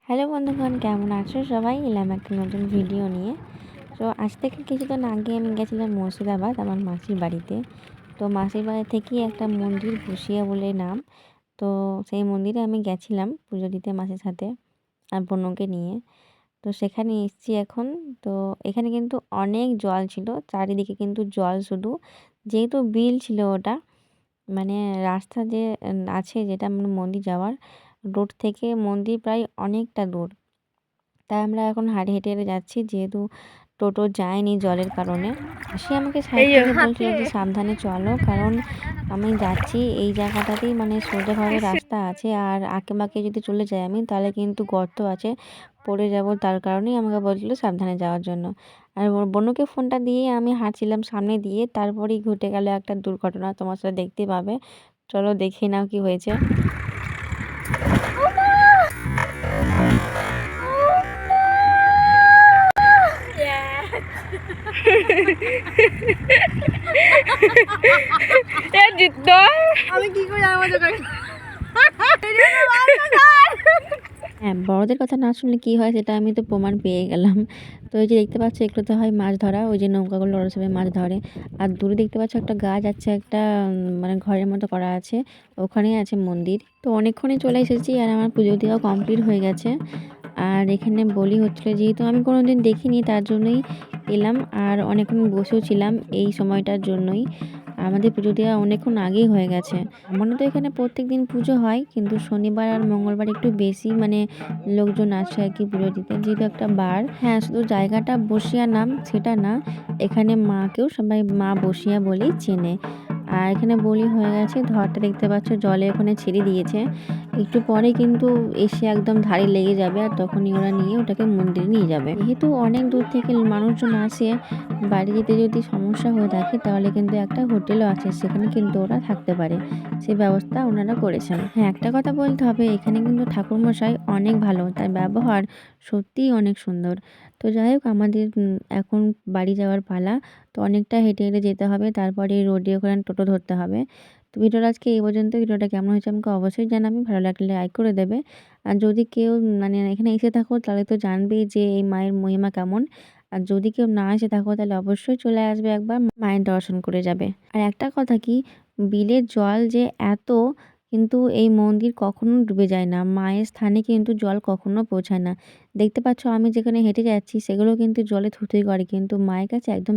Hello বন্ধুগণ, কেমন আছো সবাই? এলাম একটা নতুন ভিডিও নিয়ে। তো আজ থেকে কিছুদিন আগে আমি গেছিলাম মুর্শিদাবাদ আমার মাসির বাড়িতে। তো মাসির বাড়ি থেকেই একটা মন্দির বসিয়া বলে নাম। তো সেই মন্দিরে আমি গেছিলাম পুজো দিতে মাসির সাথে আর বোনকে নিয়ে। তো সেখানে এসেছি এখন। তো এখানে কিন্তু অনেক জল ছিল, চারিদিকে কিন্তু জল শুধু। যেহেতু বিল ছিল ওটা, মানে রাস্তা যে আছে যেটা আমার মন্দির যাওয়ার রোড থেকে মন্দির প্রায় অনেকটা দূর। তাই আমরা এখন হেঁটে হেঁটে যাচ্ছি, যেহেতু টোটো যায়নি জলের কারণে। সে আমাকে সাইড থেকে বলছিল যে সাবধানে চলো, কারণ আমি যাচ্ছি এই জায়গাটাতেই, মানে সোজাভাবে রাস্তা আছে, আর আঁকে বাঁকে যদি চলে যাই আমি তাহলে কিন্তু গর্ত আছে, পড়ে যাব। তার কারণেই আমাকে বলছিল সাবধানে যাওয়ার জন্য। আর ওর বোনকে ফোনটা দিয়ে আমি হাঁটছিলাম সামনে দিয়ে, তারপরেই ঘটে গেল একটা দুর্ঘটনা, তোমার সাথে দেখতে পাবে। চলো দেখে নাও কি হয়েছে। আমি কি করে জানবো তোকে? হ্যাঁ, বড়দের কথা না শুনলে কি হয় সেটা আমি তো প্রমাণ পেয়ে গেলাম। তো এই যে দেখতে পাচ্ছ, এগুলো তো হয় মাছ ধরা, ওই যে নৌকাগুলো ওরা সবাই মাছ ধরে। আর দূরে দেখতে পাচ্ছ একটা গাছ আছে, একটা মানে ঘরের মতো করা আছে, ওখানেই আছে মন্দির। তো অনেকক্ষণই চলে এসেছি আর আমার পুজো দেওয়া কমপ্লিট হয়ে গেছে। আর এখানে বলি হচ্ছিলো, যেহেতু আমি কোনোদিন দেখিনি তার জন্যই এলাম, আর অনেকক্ষণ বসেও ছিলাম এই সময়টার জন্যই। আমাদের পুজো দেওয়া অনেকক্ষণ আগেই হয়ে গেছে। আমারও তো এখানে প্রত্যেক দিন পুজো হয়, কিন্তু শনিবার আর মঙ্গলবার একটু বেশি মানে লোকজন আসে আর কি পুজো দিতে, যেহেতু একটা বার। হ্যাঁ, শুধু জায়গাটা বসিয়া নাম সেটা না, এখানে মাকেও সবাই মা বসিয়া বলেই চেনে। আর এখানে বলি হয়ে গেছে, ধরটা দেখতে পাচ্ছ জলে ওখানে ছেড়ে দিয়েছে। একটু পরে কিন্তু এসে একদম ধারে লেগে যাবে, আর তখনই ওরা নিয়ে ওটাকে মন্দিরে নিয়ে যাবে। যেহেতু অনেক দূর থেকে মানুষজন আসে, বাড়ি যেতে যদি সমস্যা হয়ে থাকে তাহলে কিন্তু একটা হোটেলও আছে, সেখানে কিন্তু ওরা থাকতে পারে, সেই ব্যবস্থা ওনারা করেছেন। হ্যাঁ, একটা কথা বলতে হবে, এখানে কিন্তু ঠাকুরমশাই অনেক ভালো, তার ব্যবহার সত্যিই অনেক সুন্দর। তো যাই হোক, আমাদের এখন বাড়ি যাওয়ার পালা। তো অনেকটা হেঁটে হেঁটে যেতে হবে, তারপরে রোডে ওখানে টোটো ধরতে হবে। তো ভিডিওটা আজকে এই পর্যন্ত। ভিডিওটা কেমন হয়েছে আমাকে অবশ্যই জানাবে, ভালো লাগলে লাইক করে দেবে। আর যদি কেউ মানে এখানে এসে থাকো তাহলে তো জানবেই যে এই মায়ের মহিমা কেমন। আর যদি কেউ না এসে থাকো তাহলে অবশ্যই চলে আসবে, একবার মায়ের দর্শন করে যাবে। আর একটা কথা কি, বিলের জল যে এত, কিন্তু এই মন্দির কখনো ডুবে যায় না, মায়ের স্থানে কিন্তু জল কখনো পৌঁছায় না। দেখতে পাচ্ছ আমি যেখানে হেঁটে যাচ্ছি সেগুলো কিন্তু জলে থুতু করে, কিন্তু মায়ের কাছে একদম